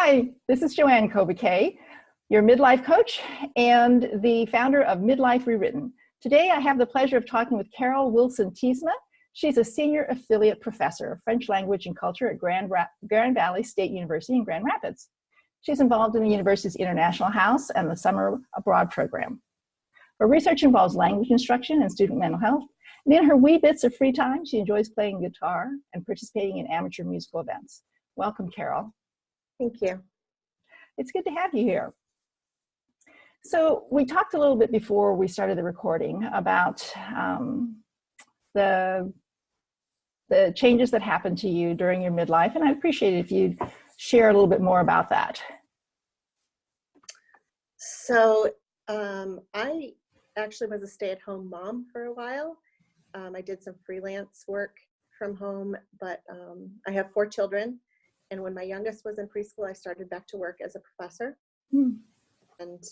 Hi, this is Joanne Kobakay, your midlife coach and the founder of Midlife Rewritten. Today, I have the pleasure of talking with Carol Wilson-Tiesma. She's a senior affiliate professor of French language and culture at Grand Valley State University in Grand Rapids. She's involved in the university's International House and the Summer Abroad program. Her research involves language instruction and student mental health. And in her wee bits of free time, she enjoys playing guitar and participating in amateur musical events. Welcome, Carol. Thank you. It's good to have you here. So we talked a little bit before we started the recording about the changes that happened to you during your midlife, and I'd appreciate it if you'd share a little bit more about that. So I actually was a stay-at-home mom for a while. I did some freelance work from home, but I have 4 children. And when my youngest was in preschool, I started back to work as a professor. And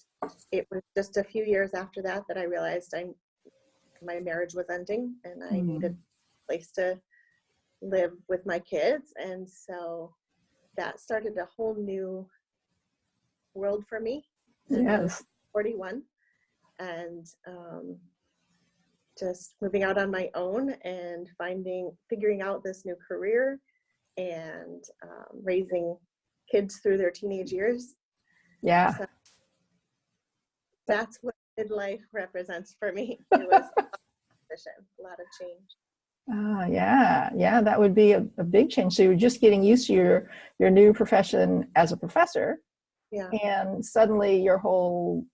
it was just a few years after that that I realized my marriage was ending and I needed a place to live with my kids. And so that started a whole new world for me. Yes. 41 and just moving out on my own and figuring out this new career and raising kids through their teenage years. Yeah. So that's what midlife represents for me. It was a lot of change. Yeah, that would be a big change. So you were just getting used to your new profession as a professor. Yeah. And suddenly your whole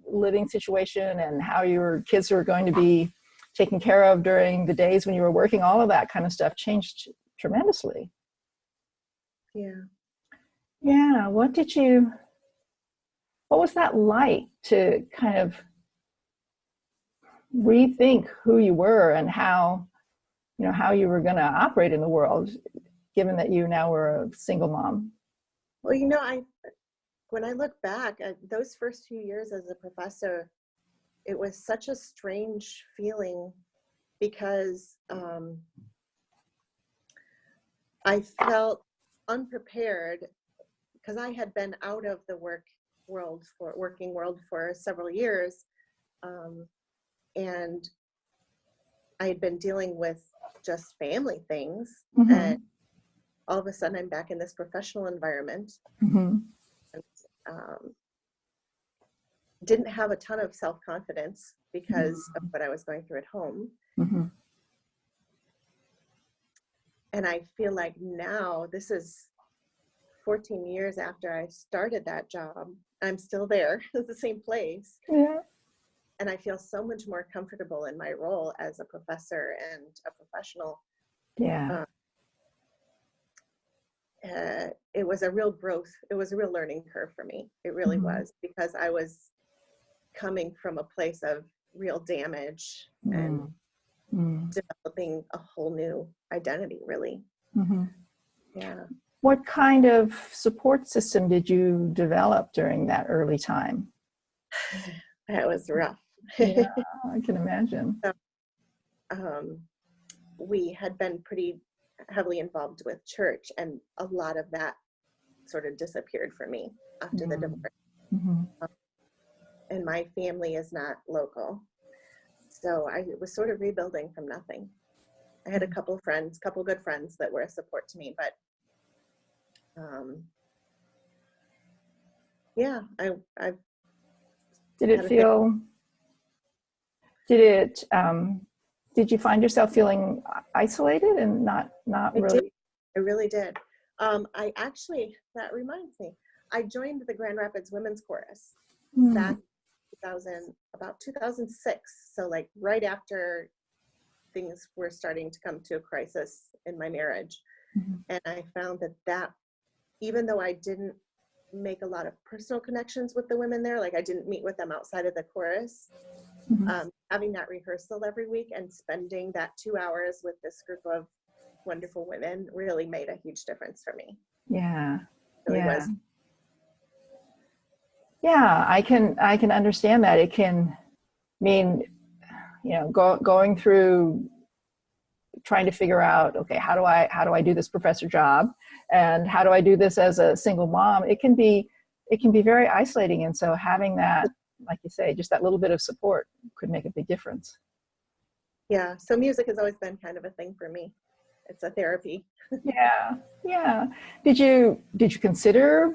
living situation and how your kids were going to be taken care of during the days when you were working, all of that kind of stuff changed tremendously. Yeah. What was that like to kind of rethink who you were and how you were going to operate in the world, given that you now were a single mom? Well, when I look back at those first few years as a professor, it was such a strange feeling because I felt unprepared because I had been out of the working world for several years, and I had been dealing with just family things, and all of a sudden I'm back in this professional environment. And, didn't have a ton of self-confidence because of what I was going through at home. And I feel like now, this is 14 years after I started that job, I'm still there at the same place. Yeah. And I feel so much more comfortable in my role as a professor and a professional. Yeah. It was a real growth. It was a real learning curve for me. It really was, because I was coming from a place of real damage and developing a whole new identity, really. Yeah. What kind of support system did you develop during that early time? That was rough. Yeah, I can imagine. So, we had been pretty heavily involved with church, and a lot of that sort of disappeared for me after the divorce. And my family is not local. So I was sort of rebuilding from nothing. I had a couple good friends that were a support to me, but did you find yourself feeling isolated and not really? I really did. That reminds me, I joined the Grand Rapids Women's Chorus back in about 2006. So like right after things were starting to come to a crisis in my marriage. And I found that even though I didn't make a lot of personal connections with the women there, like I didn't meet with them outside of the chorus, having that rehearsal every week and spending that 2 hours with this group of wonderful women really made a huge difference for me. Yeah. It really was. Yeah, I can understand that. It can mean, going through trying to figure out, okay, how do I do this professor job, and how do I do this as a single mom? It can be very isolating. And so having that, like you say, just that little bit of support could make a big difference. Yeah. So music has always been kind of a thing for me. It's a therapy. Yeah. Yeah. Did you consider,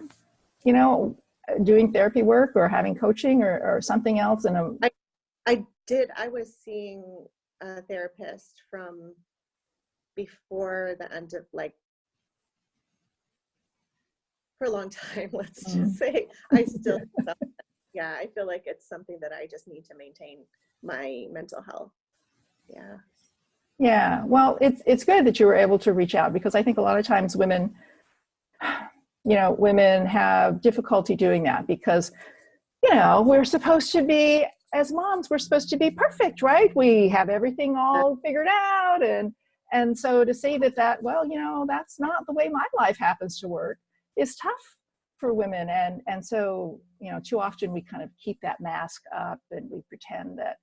doing therapy work or having coaching or something else? I did. I was seeing a therapist from before the end of, like, for a long time, let's just say. I still, yeah, I feel like it's something that I just need to maintain my mental health. Yeah. Yeah. Well, it's good that you were able to reach out, because I think a lot of times women have difficulty doing that because, we're supposed to be, as moms, we're supposed to be perfect, right? We have everything all figured out. And so to say that, well, that's not the way my life happens to work, is tough for women. And so, too often we kind of keep that mask up and we pretend that,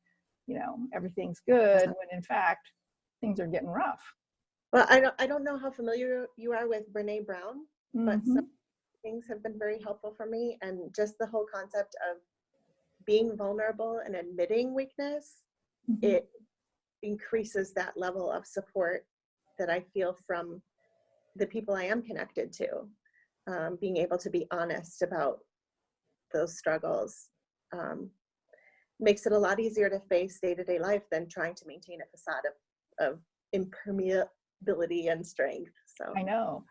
everything's good when in fact things are getting rough. Well, I don't know how familiar you are with Brene Brown, but some things have been very helpful for me. And just the whole concept of being vulnerable and admitting weakness, it increases that level of support that I feel from the people I am connected to. Being able to be honest about those struggles makes it a lot easier to face day-to-day life than trying to maintain a facade of impermeability and strength. So I know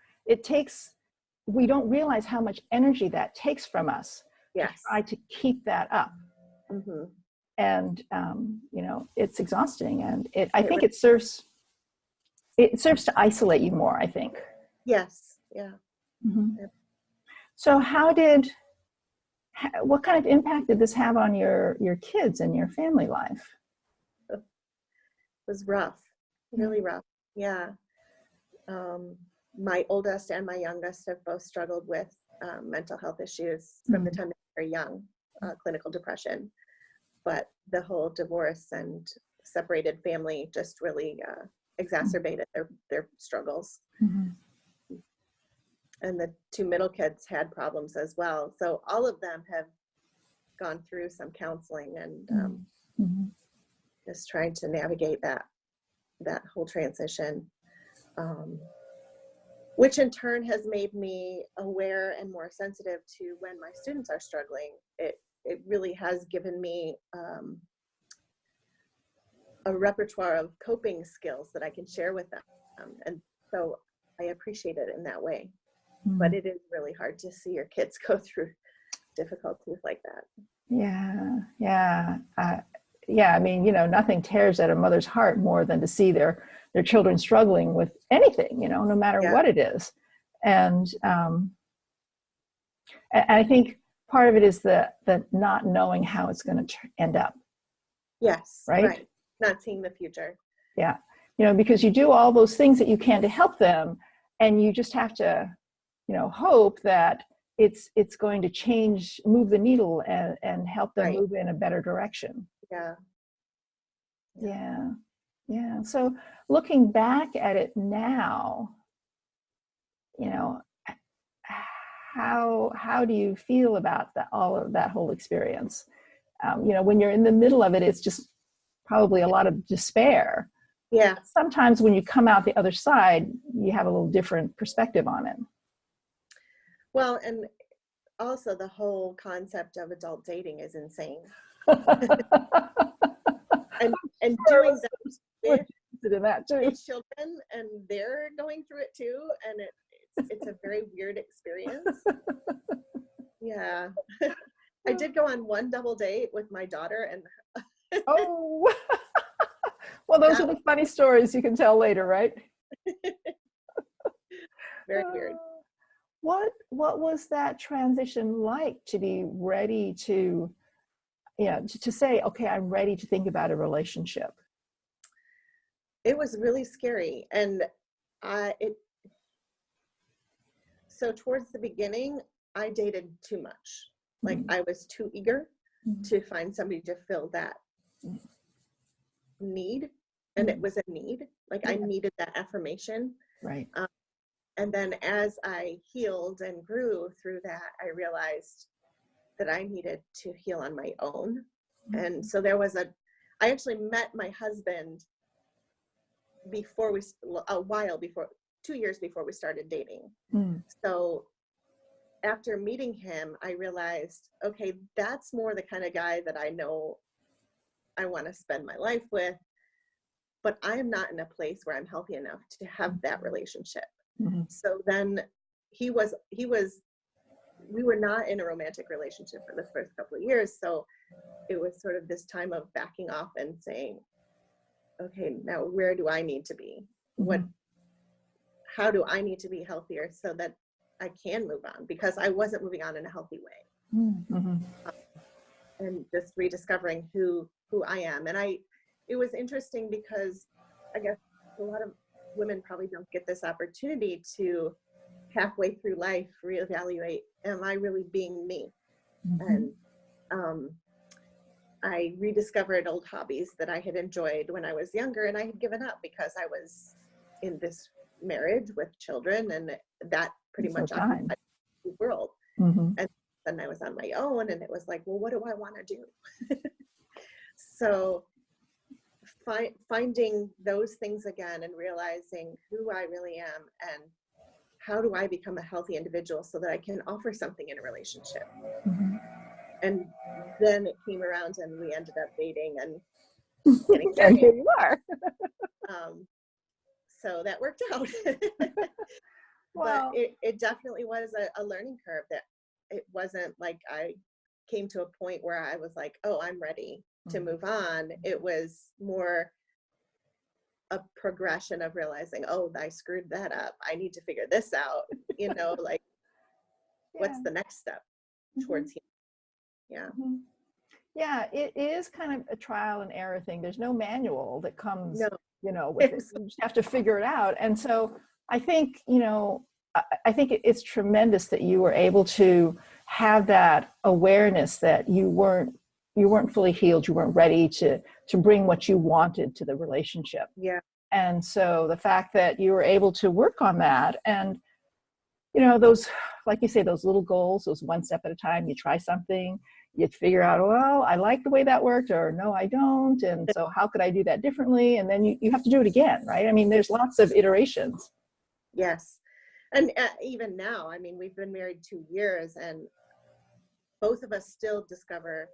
we don't realize how much energy that takes from us to try to keep that up. And it's exhausting, and I think it serves to isolate you more, I think. Yes. Yeah. So what kind of impact did this have on your kids and your family life? It was rough, really rough. Yeah. My oldest and my youngest have both struggled with mental health issues from the time they were young, clinical depression. But the whole divorce and separated family just really exacerbated their struggles. And the two middle kids had problems as well. So all of them have gone through some counseling and just trying to navigate that whole transition, which in turn has made me aware and more sensitive to when my students are struggling. It really has given me a repertoire of coping skills that I can share with them. And so I appreciate it in that way. But it is really hard to see your kids go through difficulties like that. Yeah. I mean, nothing tears at a mother's heart more than to see their children struggling with anything, no matter what it is. And I think part of it is the not knowing how it's going to end up. Yes. Right. Not seeing the future. Yeah. Because you do all those things that you can to help them, and you just have to, hope that it's going to move the needle and help them move in a better direction. Yeah. So looking back at it now, how do you feel about all of that whole experience? When you're in the middle of it, it's just probably a lot of despair. Yeah. Sometimes when you come out the other side, you have a little different perspective on it. Well, and also the whole concept of adult dating is insane. and doing that with children, and they're going through it too, and it's a very weird experience. Yeah. I did go on one double date with my daughter, and well, those are the funny stories you can tell later, right? Very weird. What was that transition like, to be ready to say, okay, I'm ready to think about a relationship? It was really scary. And so towards the beginning, I dated too much. Like I was too eager to find somebody to fill that need. and it was a need. Like I needed that affirmation. Right. And then as I healed and grew through that, I realized that I needed to heal on my own. And so I actually met my husband a while before, 2 years before we started dating. So after meeting him, I realized, okay, that's more the kind of guy that I know I want to spend my life with, but I'm not in a place where I'm healthy enough to have that relationship. So then we were not in a romantic relationship for the first couple of years. So it was sort of this time of backing off and saying, okay, now where do I need to be? How do I need to be healthier so that I can move on? Because I wasn't moving on in a healthy way. And just rediscovering who I am. And it was interesting because I guess a lot of women probably don't get this opportunity to halfway through life reevaluate, am I really being me? And I rediscovered old hobbies that I had enjoyed when I was younger, and I had given up because I was in this marriage with children, and that pretty much occupied the world. And then I was on my own, and it was like, well, what do I want to do? So finding those things again and realizing who I really am and how do I become a healthy individual so that I can offer something in a relationship. And then it came around and we ended up dating and getting married. And here you are. So that worked out. Well, but it definitely was a learning curve. That it wasn't like I came to a point where I was like, oh, I'm ready to move on. It was more a progression of realizing, oh, I screwed that up. I need to figure this out. Like what's the next step towards healing? Yeah, it is kind of a trial and error thing. There's no manual that comes, No. with it. You just have to figure it out. And so I think, I think it's tremendous that you were able to have that awareness that you weren't fully healed. You weren't ready to bring what you wanted to the relationship. Yeah. And so the fact that you were able to work on that, and those, like you say, those little goals, those one step at a time, you try something, you'd figure out, well, I like the way that worked, or no, I don't. And so how could I do that differently? And then you have to do it again, right? I mean, there's lots of iterations. Yes. And even now, I mean, we've been married 2 years, and both of us still discover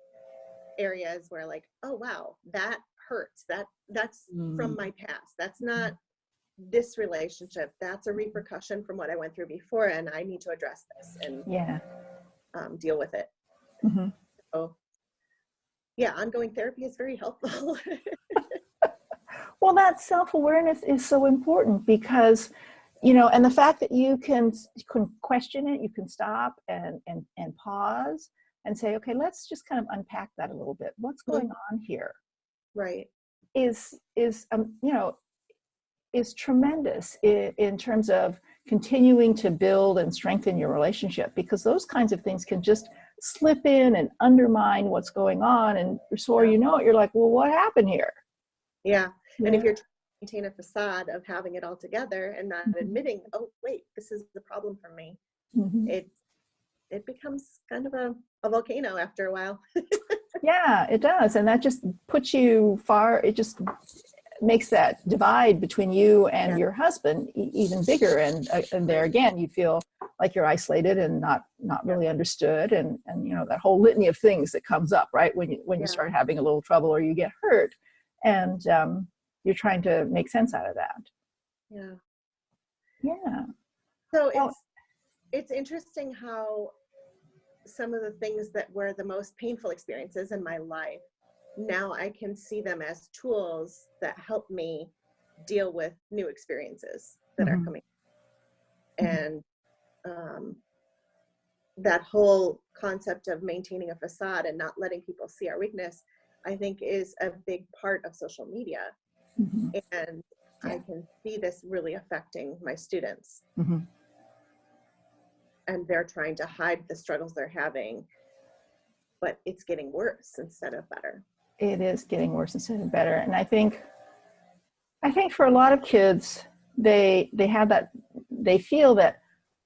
areas where like, oh, wow, that hurts. That's from my past. That's not this relationship. That's a repercussion from what I went through before, and I need to address this and deal with it. So yeah, ongoing therapy is very helpful. Well, that self-awareness is so important because, and the fact that you can question it, you can stop and pause and say, okay, let's just kind of unpack that a little bit. What's going on here? Right. Is tremendous in terms of continuing to build and strengthen your relationship, because those kinds of things can just slip in and undermine what's going on. And before you know it, you're like, well, what happened here? Yeah. And if you're trying to maintain a facade of having it all together and not admitting, oh, wait, this is the problem for me, it becomes kind of a volcano after a while. Yeah, it does. And that just puts you far, it just makes that divide between you and your husband even bigger. And there again, you feel like you're isolated and not really understood. And that whole litany of things that comes up, right? When you start having a little trouble or you get hurt, and you're trying to make sense out of that. Yeah. Yeah. So it's interesting how some of the things that were the most painful experiences in my life, now I can see them as tools that help me deal with new experiences that are coming. And that whole concept of maintaining a facade and not letting people see our weakness, I think is a big part of social media. And I can see this really affecting my students. And they're trying to hide the struggles they're having, but it's getting worse instead of better. It is getting worse instead of better. And I think I think for a lot of kids, they have that, they feel that,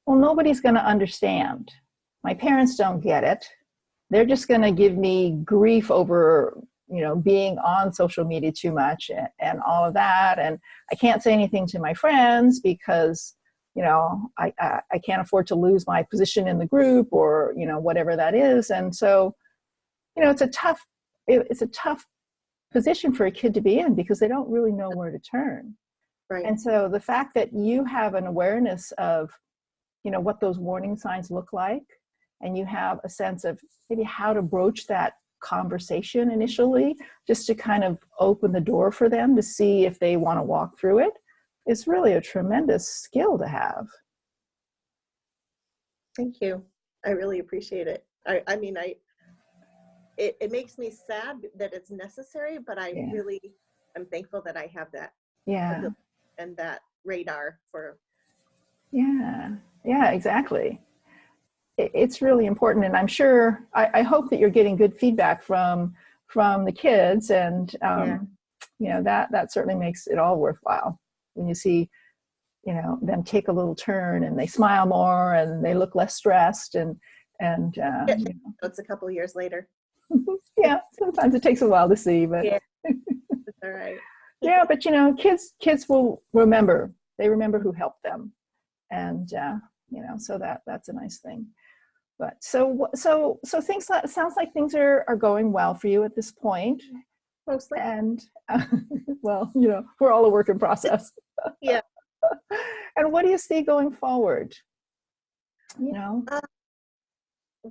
well, nobody's going to understand. My parents don't get it. They're just going to give me grief over, being on social media too much and all of that. And I can't say anything to my friends because, I can't afford to lose my position in the group or, whatever that is. And so, it's a tough position for a kid to be in because they don't really know where to turn. Right. And so the fact that you have an awareness of, what those warning signs look like, and you have a sense of maybe how to broach that conversation initially, just to kind of open the door for them to see if they want to walk through it, is really a tremendous skill to have. Thank you. I really appreciate it. It makes me sad that it's necessary, but I really am thankful that I have that ability and that radar for. Yeah, exactly. It's really important, and I'm sure, I hope that you're getting good feedback from the kids, and that certainly makes it all worthwhile when you see them take a little turn and they smile more and they look less stressed and it's a couple of years later. Yeah, sometimes it takes a while to see, but That's all right. Yeah, but kids will remember. They remember who helped them, and so that's a nice thing. But so things sounds like things are going well for you at this point. Mostly. And well, we're all a work in process. Yeah. And what do you see going forward?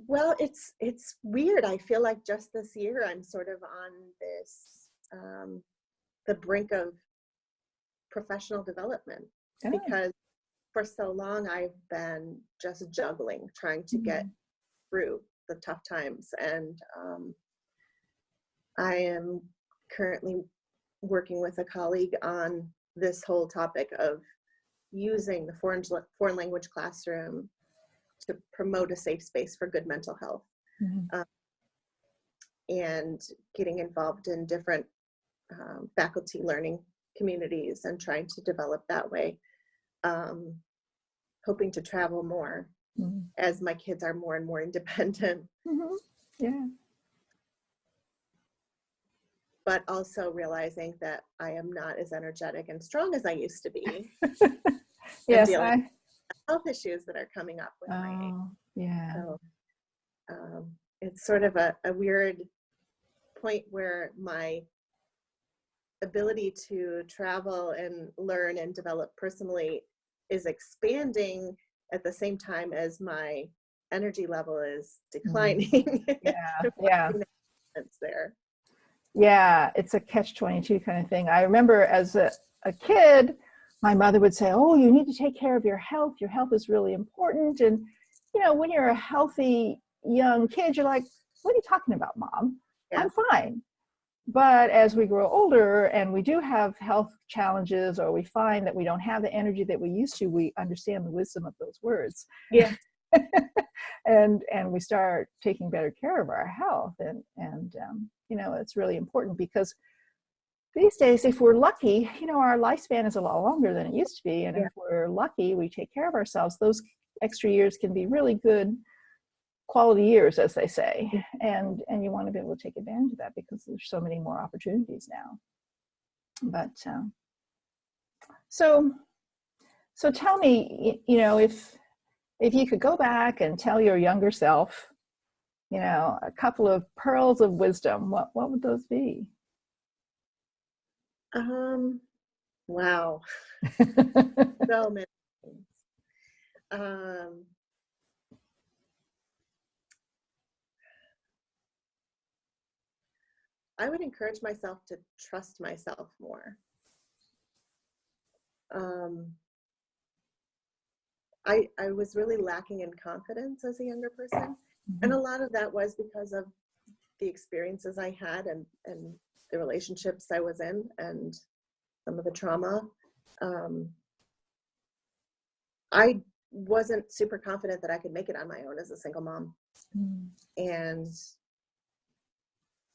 Well, it's weird. I feel like just this year I'm sort of on this the brink of professional development, because for so long I've been just juggling, trying to get through the tough times, and I am currently working with a colleague on this whole topic of using the foreign language classroom to promote a safe space for good mental health, and getting involved in different faculty learning communities and trying to develop that way, hoping to travel more as my kids are more and more independent. But also realizing that I am not as energetic and strong as I used to be. Yes, dealing with health issues that are coming up with me. So it's sort of a weird point where my ability to travel and learn and develop personally is expanding at the same time as my energy level is declining. It's there. Yeah, it's a catch-22 kind of thing. I remember as a kid, my mother would say, oh, you need to take care of your health. Your health is really important. And, when you're a healthy young kid, you're like, what are you talking about, Mom? Yeah. I'm fine. But as we grow older and we do have health challenges, or we find that we don't have the energy that we used to, we understand the wisdom of those words. Yeah. and we start taking better care of our health. And it's really important, because these days, if we're lucky, our lifespan is a lot longer than it used to be. And if we're lucky, we take care of ourselves. Those extra years can be really good quality years, as they say. And you want to be able to take advantage of that, because there's so many more opportunities now. But so tell me, if you could go back and tell your younger self, a couple of pearls of wisdom, what would those be? Wow. So many things. I would encourage myself to trust myself more. I was really lacking in confidence as a younger person. And a lot of that was because of the experiences I had and the relationships I was in and some of the trauma. I wasn't super confident that I could make it on my own as a single mom. And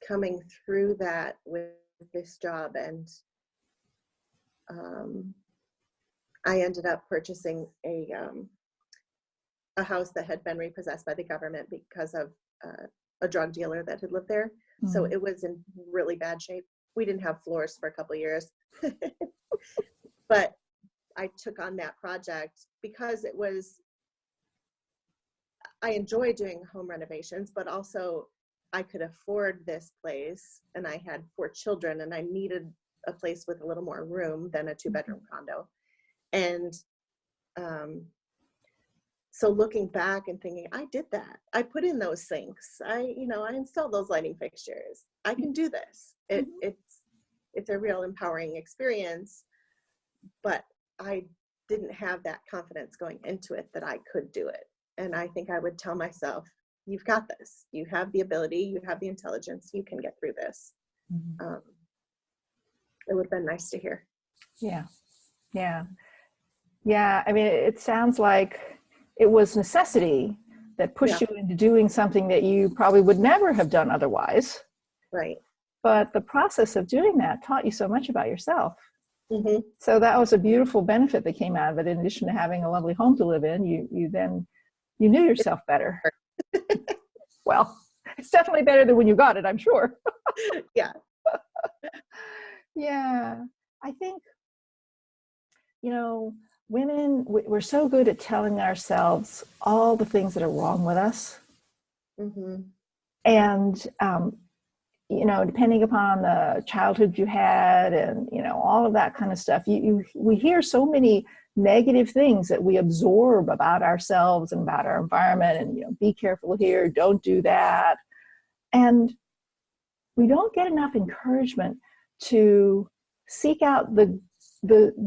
coming through that with this job and I ended up purchasing a house that had been repossessed by the government because of a drug dealer that had lived there. Mm-hmm. So it was in really bad shape. We didn't have floors for a couple of years. But I took on that project because I enjoy doing home renovations, but also I could afford this place, and I had 4 children, and I needed a place with a little more room than a 2-bedroom condo. And so looking back and thinking, I did that. I put in those sinks. I installed those lighting fixtures. I can do this. It's a real empowering experience, but I didn't have that confidence going into it that I could do it. And I think I would tell myself, you've got this. You have the ability, you have the intelligence, you can get through this. Mm-hmm. It would have been nice to hear. Yeah. Yeah. Yeah. I mean, it sounds like it was necessity that pushed you into doing something that you probably would never have done otherwise. Right. But the process of doing that taught you so much about yourself. Mm-hmm. So that was a beautiful benefit that came out of it. In addition to having a lovely home to live in, you knew yourself better. Well, it's definitely better than when you got it, I'm sure. Yeah. Yeah. I think, women, we're so good at telling ourselves all the things that are wrong with us. Mm-hmm. And, depending upon the childhood you had and, all of that kind of stuff, we hear so many negative things that we absorb about ourselves and about our environment, and, be careful here, don't do that. And we don't get enough encouragement to seek out the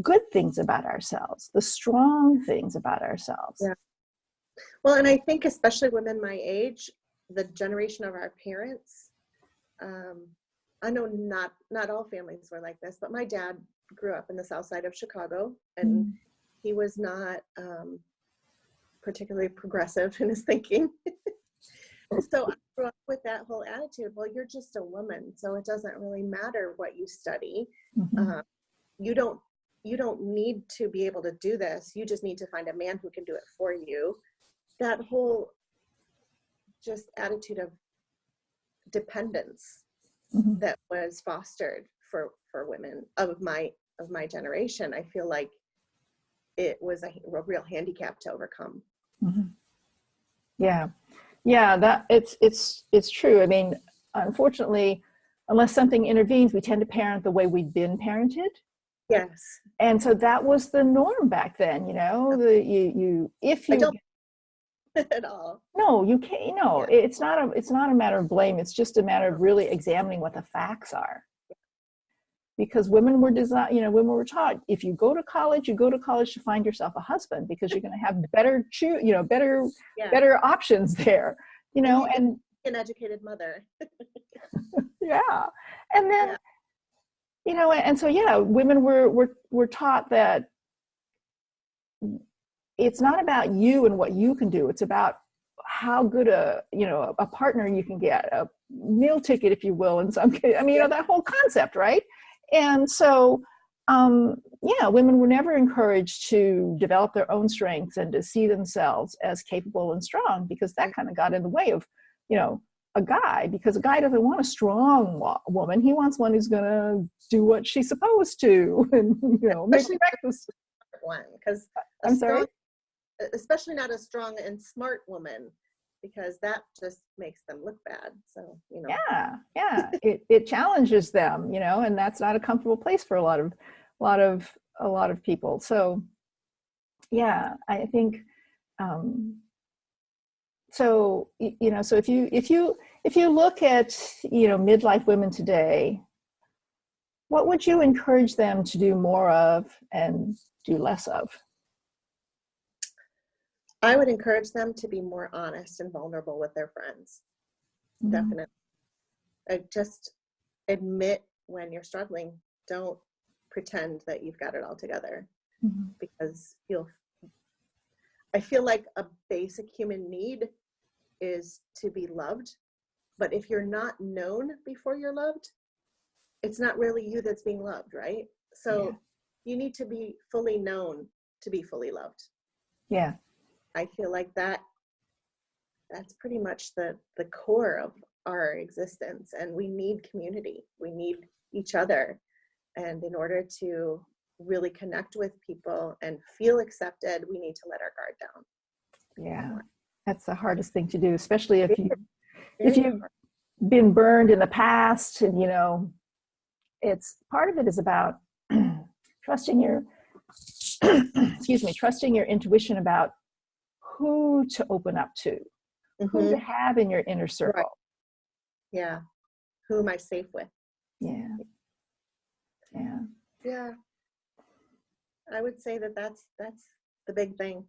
good things about ourselves, the strong things about ourselves. Yeah. Well, and I think especially women my age, the generation of our parents, I know not all families were like this, but my dad grew up in the south side of Chicago, and he was not particularly progressive in his thinking. So I grew up with that whole attitude, well, you're just a woman, so it doesn't really matter what you study. Mm-hmm. You don't need to be able to do this. You just need to find a man who can do it for you. That whole just attitude of dependence that was fostered for women of my generation, I feel like it was a real handicap to overcome. Mm-hmm. Yeah, that it's true. I mean, unfortunately, unless something intervenes, we tend to parent the way we've been parented. Yes. And so that was the norm back then, if you I don't at all. No, you can't. No, Yeah. it's not a matter of blame. It's just a matter of really examining what the facts are. Because women were women were taught, if you go to college, you go to college to find yourself a husband because you're going to have better options there. And an educated mother. Yeah, and then and so women were taught that it's not about you and what you can do. It's about how good a partner you can get, a meal ticket, if you will, in some case. I mean, that whole concept, right? And so, women were never encouraged to develop their own strengths and to see themselves as capable and strong, because that kind of got in the way of, a guy, because a guy doesn't want a strong woman. He wants one who's going to do what she's supposed to, and, make breakfast. One, because I'm sorry? Especially not a strong and smart woman, because that just makes them look bad. So, Yeah. It challenges them, and that's not a comfortable place for a lot of people. So, yeah, I think, so if you look at, midlife women today, what would you encourage them to do more of and do less of? I would encourage them to be more honest and vulnerable with their friends. Mm-hmm. Definitely. Just admit when you're struggling. Don't pretend that you've got it all together, because I feel like a basic human need is to be loved. But if you're not known before you're loved, it's not really you that's being loved, right? So you need to be fully known to be fully loved. Yeah. I feel like that's pretty much the core of our existence, and we need community. We need each other. And in order to really connect with people and feel accepted, we need to let our guard down. Yeah. That's the hardest thing to do, especially if Very you've been burned in the past, and it's part of it is about trusting your trusting your intuition about who to open up to, who to have in your inner circle. Right. Yeah. Who am I safe with? Yeah. Yeah. Yeah. I would say that's the big thing.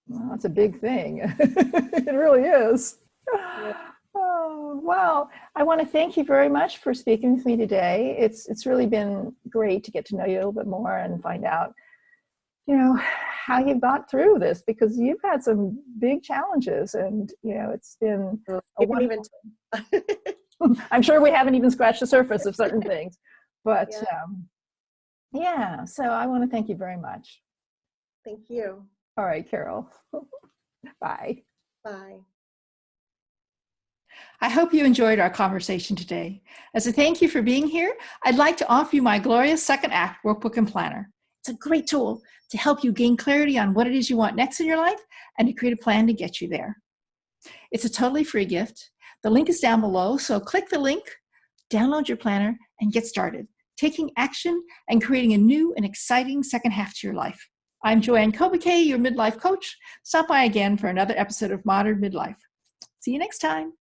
Well, it's a big thing. It really is. Yeah. Oh, well, I want to thank you very much for speaking with me today. It's really been great to get to know you a little bit more and find out, how you've got through this, because you've had some big challenges, and it's been I'm sure we haven't even scratched the surface of certain things, but yeah. So I want to thank you very much. Thank you. All right, Carol. Bye. Bye. I hope you enjoyed our conversation today. As a thank you for being here, I'd like to offer you my glorious second act workbook and planner. It's a great tool to help you gain clarity on what it is you want next in your life and to create a plan to get you there. It's a totally free gift. The link is down below, so click the link, download your planner, and get started, taking action and creating a new and exciting second half to your life. I'm Joanne Kobike, your midlife coach. Stop by again for another episode of Modern Midlife. See you next time.